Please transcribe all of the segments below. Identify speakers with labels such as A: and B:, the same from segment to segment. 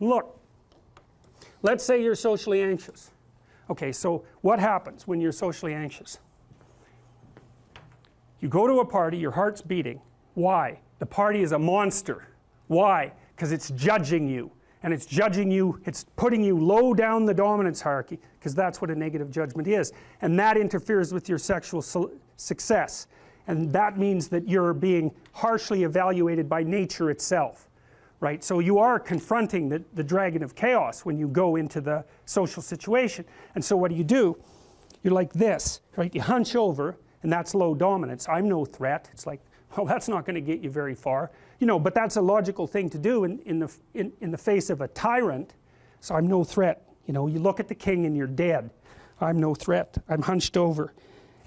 A: Look, let's say you're socially anxious. Okay, so what happens when you're socially anxious? You go to a party, your heart's beating. Why? The party is a monster. Why? Because it's judging you. And it's judging you, it's putting you low down the dominance hierarchy, because that's what a negative judgment is. And that interferes with your sexual success. And that means that you're being harshly evaluated by nature itself. Right? So you are confronting the dragon of chaos when you go into the social situation. And so what do? You're like this, right? You hunch over, and that's low dominance. I'm no threat. It's like, well, that's not going to get you very far. You know, but that's a logical thing to do in the face of a tyrant. So I'm no threat. You know, you look at the king and you're dead. I'm no threat. I'm hunched over.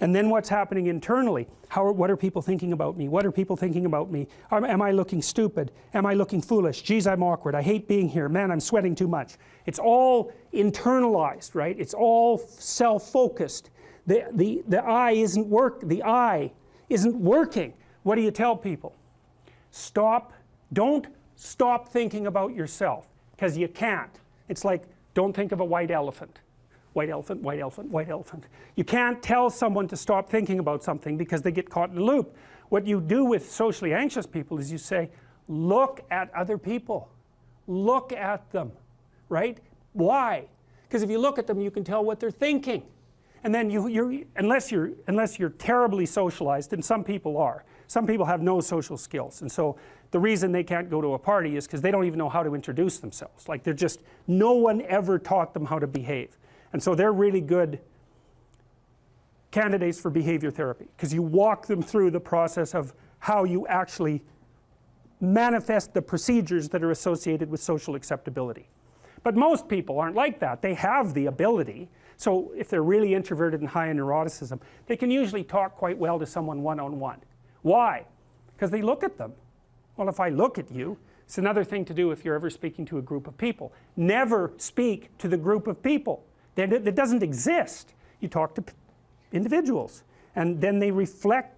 A: And then what's happening internally? What are people thinking about me? What are people thinking about me? Am I looking stupid? Am I looking foolish? Geez, I'm awkward. I hate being here. Man, I'm sweating too much. It's all internalized, right? It's all self-focused. The eye isn't working. What do you tell people? Don't stop thinking about yourself, because you can't. It's like, don't think of a white elephant. White elephant, white elephant, white elephant. You can't tell someone to stop thinking about something because they get caught in a loop. What you do with socially anxious people is you say, look at other people. Look at them, right? Why? Because if you look at them, you can tell what they're thinking. And then unless you're terribly socialized, and some people are. Some people have no social skills, and so the reason they can't go to a party is because they don't even know how to introduce themselves. Like no one ever taught them how to behave. And so they're really good candidates for behavior therapy, because you walk them through the process of how you actually manifest the procedures that are associated with social acceptability. But most people aren't like that. They have the ability. So if they're really introverted and high in neuroticism, they can usually talk quite well to someone one-on-one. Why? Because they look at them. Well, if I look at you, it's another thing to do if you're ever speaking to a group of people. Never speak to the group of people. That doesn't exist. You talk to individuals, and then they reflect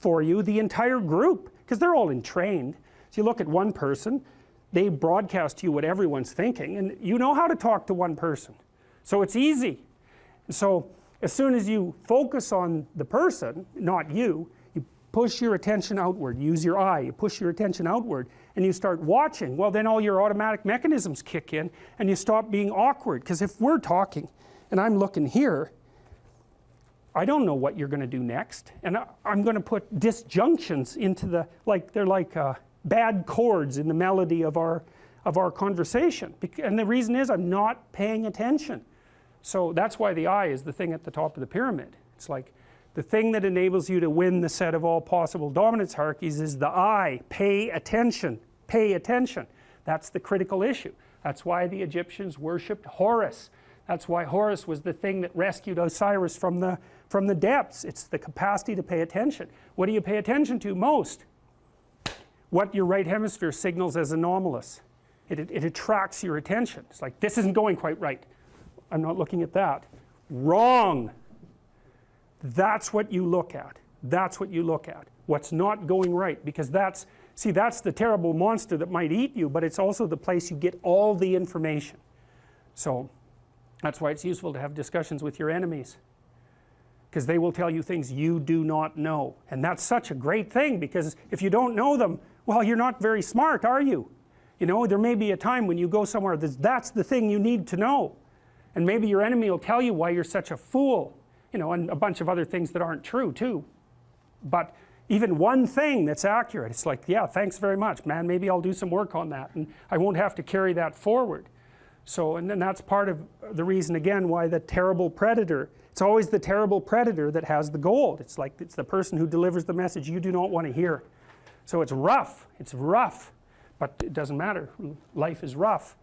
A: for you the entire group, because they're all entrained. So you look at one person, they broadcast to you what everyone's thinking, and you know how to talk to one person. So it's easy. And so as soon as you focus on the person, not you, you push your attention outward, use your eye, you push your attention outward, and you start watching. Well, then all your automatic mechanisms kick in, and you stop being awkward. Because if we're talking and I'm looking here, I don't know what you're going to do next, and I'm going to put disjunctions into they're like bad chords in the melody of our conversation. And the reason is I'm not paying attention. So that's why the eye is the thing at the top of the pyramid. It's like the thing that enables you to win the set of all possible dominance hierarchies is the eye. Pay attention. Pay attention. That's the critical issue. That's why the Egyptians worshipped Horus. That's why Horus was the thing that rescued Osiris from the depths. It's the capacity to pay attention. What do you pay attention to most? What your right hemisphere signals as anomalous. It attracts your attention. It's like, this isn't going quite right. I'm not looking at that. Wrong. That's what you look at. That's what you look at. What's not going right. Because that's the terrible monster that might eat you, but it's also the place you get all the information. So that's why it's useful to have discussions with your enemies, because they will tell you things you do not know. And that's such a great thing, because if you don't know them, well, you're not very smart, are you? You know, there may be a time when you go somewhere that's the thing you need to know. And maybe your enemy will tell you why you're such a fool, you know, and a bunch of other things that aren't true too. But even one thing that's accurate, it's like, yeah, thanks very much, man, maybe I'll do some work on that, and I won't have to carry that forward. So, and then that's part of the reason, again, why the terrible predator, it's always the terrible predator that has the gold. It's like, it's the person who delivers the message you do not want to hear. So it's rough, but it doesn't matter. Life is rough.